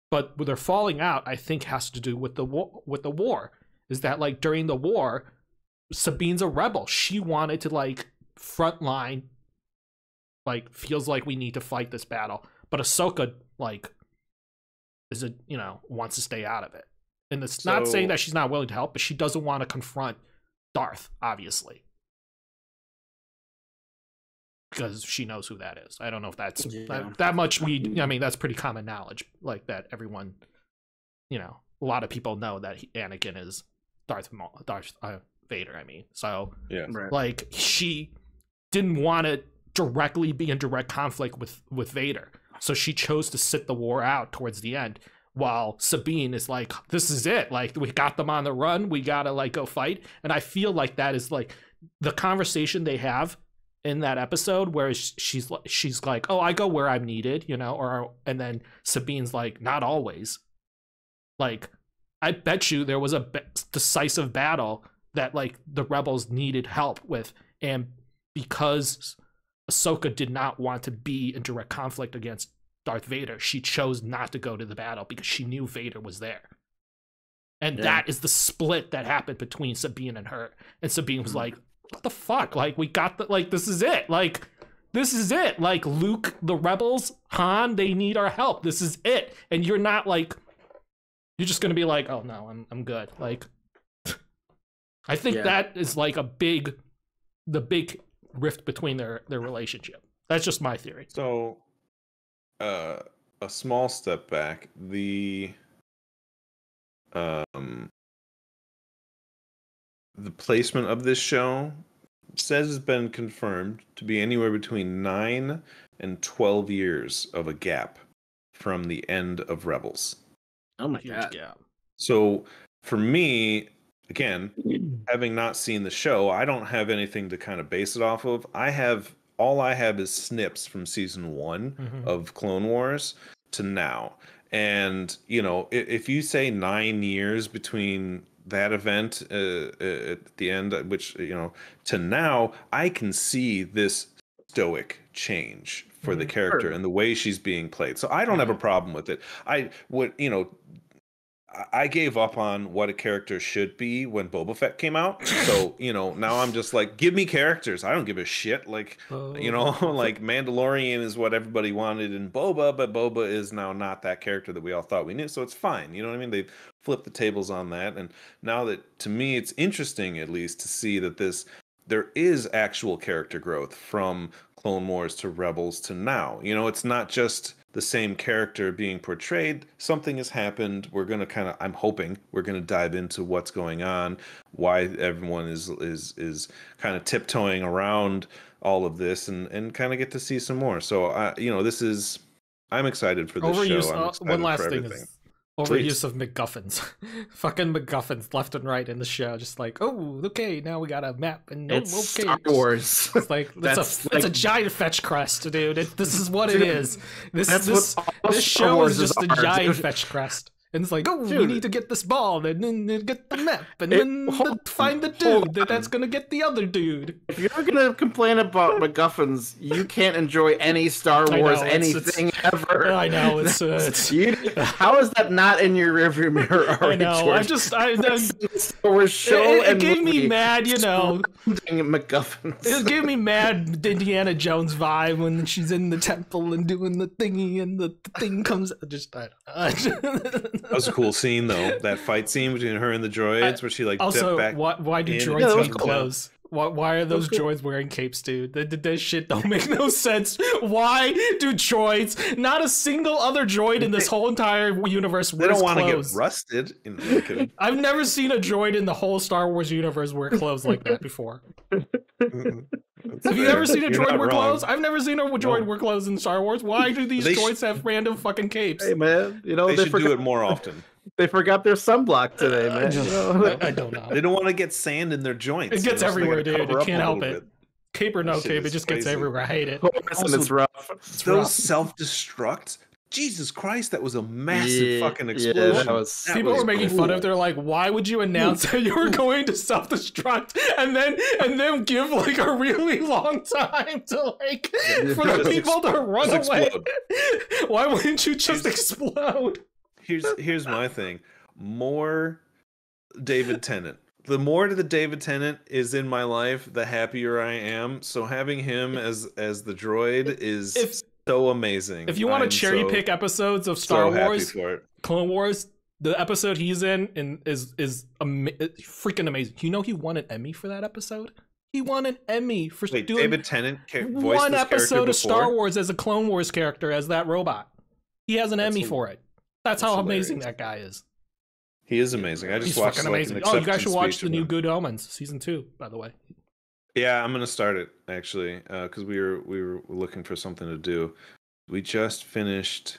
but with their falling out, I think has to do with the war. Is that like during the war, Sabine's a rebel. She wanted to like frontline, like feels like we need to fight this battle, but Ahsoka like wants to stay out of it. And it's not saying that she's not willing to help, but she doesn't want to confront Darth, obviously. because she knows who that is. I don't know if that's Yeah. that much. I mean, that's pretty common knowledge, like that everyone, a lot of people know that Anakin is Darth Vader. I mean, so Yeah. Right. like she didn't want to directly be in direct conflict with Vader, so she chose to sit the war out towards the end. While Sabine is like, this is it. Like, we got them on the run. We gotta like go fight. And I feel like that is like the conversation they have in that episode where she's like, oh, I go where I'm needed, and then Sabine's like, not always. Like, I bet you there was a decisive battle that like the rebels needed help with, and because Ahsoka did not want to be in direct conflict against Darth Vader, she chose not to go to the battle because she knew Vader was there. And that is the split that happened between Sabine and her. And Sabine was like, what the fuck? Like, we got this is it. Like, this is it. Like, Luke, the rebels, Han, they need our help. This is it. And you're not like, you're just going to be like, oh no, I'm good. Like, I think that is like the big rift between their relationship. That's just my theory. So, a small step back, the placement of this show says it's been confirmed to be anywhere between 9 and 12 years of a gap from the end of Rebels. Oh my Huge god. gap. So for me, again, having not seen the show, I don't have anything to kind of base it off of. All I have is snips from season 1 of Clone Wars to now. And, if you say 9 years between that event at the end, which, to now, I can see this stoic change for the character and the way she's being played. So I don't have a problem with it. I gave up on what a character should be when Boba Fett came out. So, now I'm just like, give me characters. I don't give a shit. Like, like Mandalorian is what everybody wanted in Boba, but Boba is now not that character that we all thought we knew. So it's fine. You know what I mean? They've flipped the tables on that. And now that, to me, it's interesting at least to see that there is actual character growth from Clone Wars to Rebels to now. It's not just the same character being portrayed. Something has happened. We're going to I'm hoping we're going to dive into what's going on, why everyone is kind of tiptoeing around all of this, and kind of get to see some more. So, I'm excited for this show. I'm excited one last for thing everything. is overuse of MacGuffins. Fucking MacGuffins left and right in the show. Just like, oh, okay, now we got a map. And It's okay. Star Wars. It's like, it's a giant fetch crest, dude. This is what it is. This show is just a giant fetch crest. And it's like, oh, we need to get this ball, and then get the map, and then find the dude that's going to get the other dude. If you're going to complain about MacGuffins, you can't enjoy any Star Wars anything ever. I know, how is that not in your rearview mirror already, I know, George? Star Wars show it gave me mad, MacGuffins. It gave me mad Indiana Jones vibe when she's in the temple and doing the thingy, and the thing comes. That was a cool scene, though. That fight scene between her and the droids, where she also, back. Why do droids need clothes? Why are those droids wearing capes, dude? This shit don't make no sense. Why do droids? Not a single other droid in this whole entire universe wears clothes. They don't want to get rusted. I've never seen a droid in the whole Star Wars universe wear clothes like that before. Have you ever seen a droid wear clothes? I've never seen a droid wear clothes in Star Wars. Why do these droids have random fucking capes? Hey man, they should do it more often. They forgot their sunblock today, man. I don't know. They don't want to get sand in their joints. It gets everywhere, dude. You can't help it. Cape or no cape, it just gets everywhere. I hate it. Also, it's rough. Those self-destructs. Jesus Christ, that was a massive fucking explosion. Yeah, people were making fun of it. They're like, why would you announce that you were going to self-destruct and then give like a really long time to for the people to run away? Why wouldn't you just explode? Here's my thing. More David Tennant. The more the David Tennant is in my life, the happier I am. So having him as the droid is so amazing. If you want to cherry pick episodes of Star Wars, Clone Wars, the episode he's in is freaking amazing. You know he won an Emmy for that episode? He won an Emmy for Wait, doing David Tennant voiced one this character episode of Star before? Wars as a Clone Wars character as that robot. He has an Emmy for it. That's how amazing hilarious. that guy is. He is amazing. I just He's watched fucking like amazing. an Oh, you guys acceptance should watch speech the of new him. Good Omens season 2, by the way. Yeah, I'm gonna start it actually because we were looking for something to do. We just finished.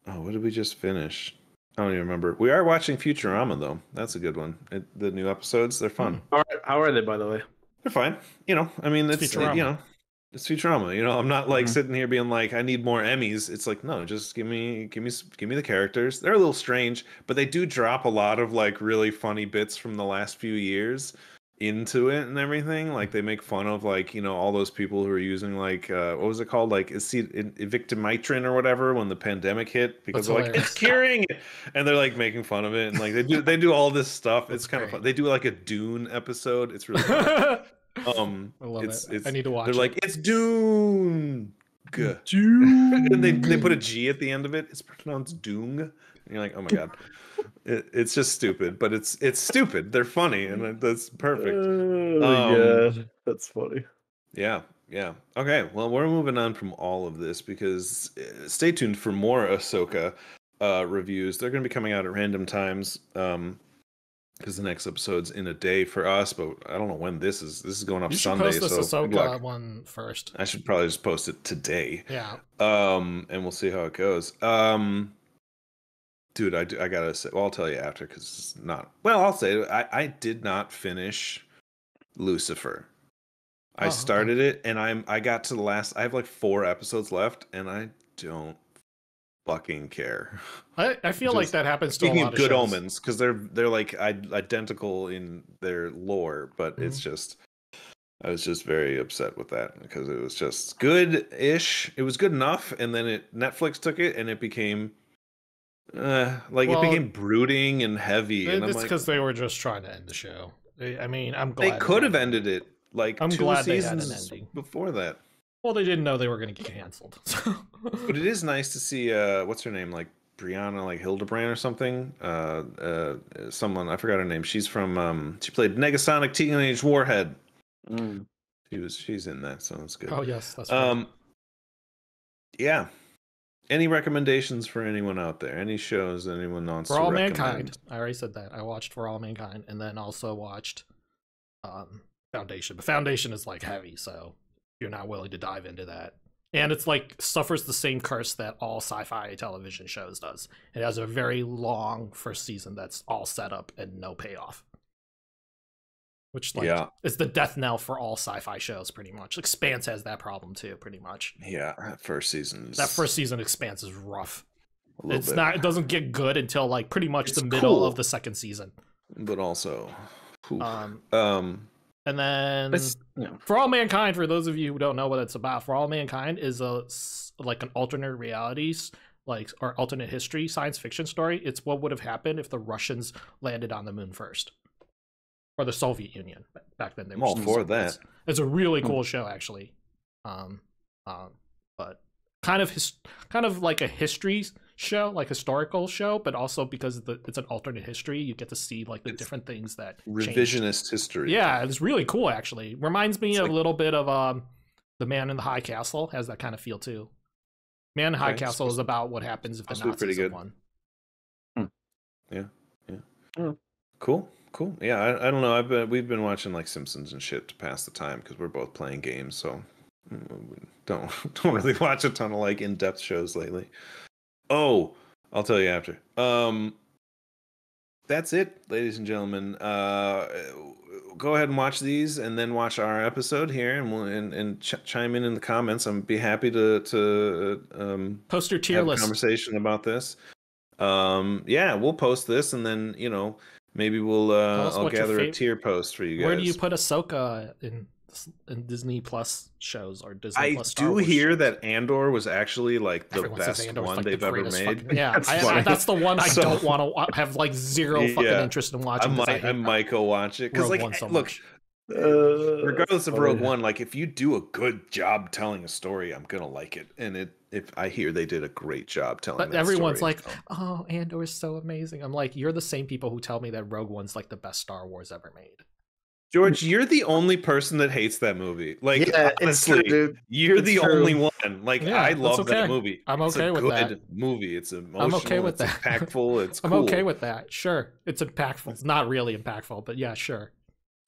Oh, what did we just finish? I don't even remember. We are watching Futurama though. That's a good one. The new episodes, they're fun. How are they, by the way? They're fine. You know, I mean, it's Futurama. it's Futurama. You know, I'm not like sitting here being like, I need more Emmys. It's like, no, just give me the characters. They're a little strange, but they do drop a lot of like really funny bits from the last few years into it and everything. Like they make fun of like, you know, all those people who are using like what was it called, like Victimitrin or whatever when the pandemic hit, because That's they're like, it's curing it, and they're like making fun of it, and like they do all this stuff. It's kind of fun. They do like a Dune episode. It's really fun. I love it's it. I need to watch they're it. like, it's Dune. And they put a G at the end of it. It's pronounced Doong. And you're like, oh my god. It's just stupid, but it's stupid. They're funny, and that's perfect. Oh my god, that's funny. Yeah. Okay, well, we're moving on from all of this because stay tuned for more Ahsoka reviews. They're going to be coming out at random times because the next episode's in a day for us, but I don't know when this is. This is going up You should Sunday, post this so good Ahsoka luck. one first. I should probably just post it today. Yeah. And we'll see how it goes. Dude, I gotta say, well, I'll tell you after because it's not. Well, I'll say I did not finish Lucifer. I started it, and I got to the last. I have like 4 episodes left, and I don't fucking care. I feel like that happens to a Speaking lot of Good shows. Omens, because they're like identical in their lore, but it's just. I was just very upset with that because it was just good-ish. It was good enough, and then Netflix took it, and it became. It became brooding and heavy, and I'm It's like, because they were just trying to end the show. I mean, I'm glad they could have ended it like I'm 2 glad they had an seasons ending. before that. Well, they didn't know they were going to get canceled. But it is nice to see what's her name, like Brianna, like Hildebrand or something. Someone, I forgot her name. She's from she played Negasonic Teenage Warhead. She's in that, so that's good. Oh yes, that's right. Yeah. Any recommendations for anyone out there? Any shows anyone wants For to All recommend? Mankind. I already said that. I watched For All Mankind, and then also watched Foundation. But Foundation is like heavy, so you're not willing to dive into that. And it's like suffers the same curse that all sci-fi television shows does. It has a very long first season that's all set up and no payoff. Which is the death knell for all sci-fi shows, pretty much. Expanse has that problem too, pretty much. Yeah, that first season. That first season Expanse is rough. It's bit. Not. It doesn't get good until like pretty much the middle of the second season. But also, and then For All Mankind, for those of you who don't know what it's about, For All Mankind is like an alternate realities, or alternate history science fiction story. It's what would have happened if the Russians landed on the moon first. Or the Soviet Union back then. They were all for that. It's a really cool show, actually. But kind of like a history show, like historical show, but also because it's an alternate history, you get to see like the different things that revisionist changed. History. Yeah, it's really cool. Actually, reminds me a little bit of The Man in the High Castle. Has that kind of feel too. Man in the High Castle is about what happens if the Nazis have won. Yeah. Cool. Yeah, I don't know. We've been watching like Simpsons and shit to pass the time because we're both playing games, so don't really watch a ton of like in-depth shows lately. Oh, I'll tell you after. That's it, ladies and gentlemen. Go ahead and watch these, and then watch our episode here, and we'll chime in the comments. I'd be happy to post your tier list conversation about this. Yeah, we'll post this, and then maybe we'll I'll gather a tier post for you guys. Where do you put Ahsoka in Disney Plus shows or Disney Plus Star Wars hear shows? that Andor was actually like the best one they've ever made. Yeah, that's the one I don't want to have like zero fucking interest in watching. I might go watch it because look, regardless of Rogue One, like if you do a good job telling a story, I'm gonna like it. And if I hear they did a great job telling, but everyone's like, "Oh, Andor is so amazing." I'm like, you're the same people who tell me that Rogue One's like the best Star Wars ever made. George, you're the only person that hates that movie. Like, Yeah, it's true, honestly, dude. you're It's the true. only one. Like, Yeah, I that's love that okay. movie. I'm It's okay a with that. good movie. It's I'm okay emotional. with It's that. impactful. It's I'm cool. okay with that. Sure, it's impactful. It's not really impactful, but yeah, sure.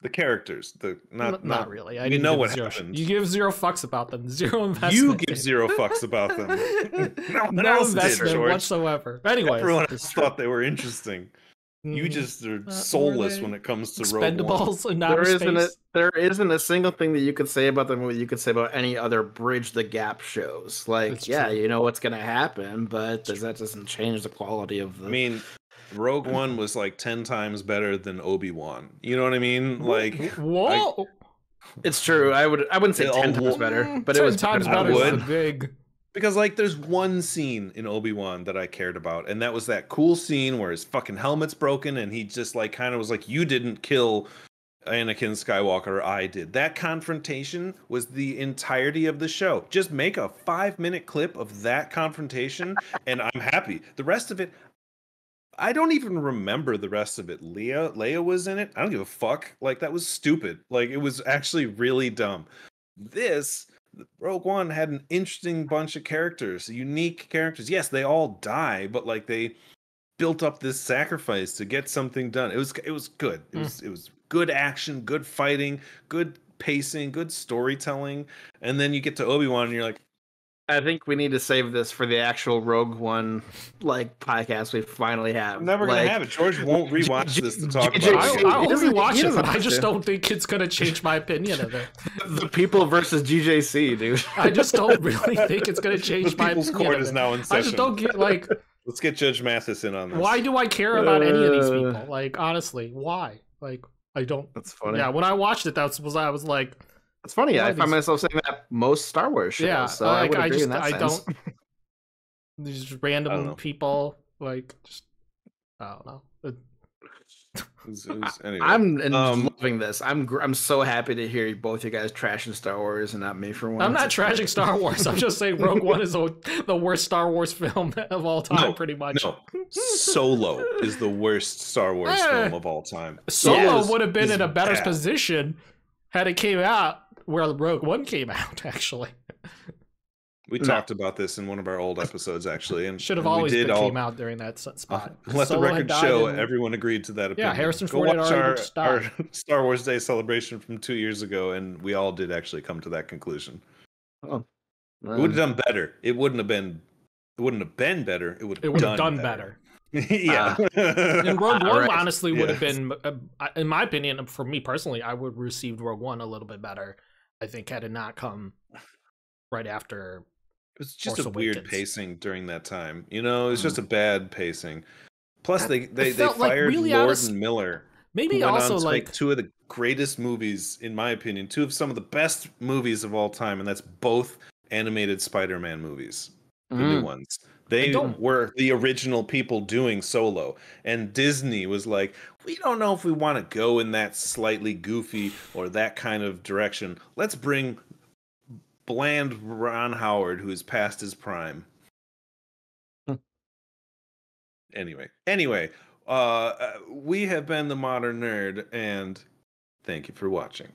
The characters, Not really. I we didn't know give what zero. happened. You give zero fucks about them. Zero investment. You give zero fucks about them. No one No else did, investment George. whatsoever. Anyways, Everyone else thought they were interesting. You just are soulless when it comes to Rogue One. Expendables in outer space. There isn't a single thing that you could say about the movie you could say about any other Bridge the Gap shows. Like, It's yeah, true. you know what's gonna happen, but that doesn't change the quality of the. I mean, Rogue One was like 10 times better than Obi-Wan. You know what I mean? Like, Whoa. It's true. I wouldn't say It 10 all- times better, but it 10 was times better better than I is would. the big. because like there's one scene in Obi-Wan that I cared about, and that was that cool scene where his fucking helmet's broken and he just like kind of was like, you didn't kill Anakin Skywalker, I did. That confrontation was the entirety of the show. Just make a 5-minute clip of that confrontation and I'm happy. The rest of it, I don't even remember the rest of it. Leia was in it. I don't give a fuck. Like, that was stupid. Like, it was actually really dumb. This Rogue One had an interesting bunch of characters, unique characters. Yes, they all die, but like they built up this sacrifice to get something done. It was good. It was good action, good fighting, good pacing, good storytelling. And then you get to Obi-Wan and you're like, I think we need to save this for the actual Rogue One like podcast we finally have. I'm never gonna have it. George won't rewatch this to talk about it. I'll rewatch he it, doesn't but I have just to. don't think it's gonna change my opinion of it. The people versus GJC, dude. I just don't really think it's gonna change The my People's opinion. Court of is it. now in I session. just don't get like. Let's get Judge Mathis in on this. Why do I care about any of these people? Like, honestly, why? Like, I don't. That's funny. Yeah, when I watched it, I was like, It's funny. I Why find these- myself saying that most Star Wars shows. yeah, so I like would I agree just in that I sense. don't. These I don't random know. people, like, just I don't know. Anyway. I'm loving this. I'm so happy to hear both you guys trashing Star Wars and not me for one. I'm not trashing Star Wars. I'm just saying Rogue One is the worst Star Wars film of all time, pretty much. No, Solo is the worst Star Wars film of all time. Solo It would have been is in a better bad. position had it came out where Rogue One came out, actually. We talked about this in one of our old episodes, actually, and Should have and we always did came out during that spot. Let the Solo had record died show in- everyone agreed to that opinion. Harrison Go Ford had watch already just our died. Star Wars Day celebration from 2 years ago, and we all did actually come to that conclusion. Oh, It would have done better. It wouldn't have been better. It would have done better. Yeah. And Rogue One, Right. honestly, would have Yes. been, in my opinion, for me personally, I would have received Rogue One a little bit better. I think had it not come right after. It was just Force a weird Awakens. pacing during that time. You know, it was just a bad pacing. Plus, they felt like fired really out Lord of and Miller. Maybe who went also on to like make two of the greatest movies, in my opinion, two of some of the best movies of all time, and that's both animated Spider-Man movies, the new ones. They don't- were the original people doing Solo, and Disney was like, we don't know if we want to go in that slightly goofy or that kind of direction. Let's bring bland Ron Howard, who is past his prime. Anyway, we have been the Modern Nerd, and thank you for watching.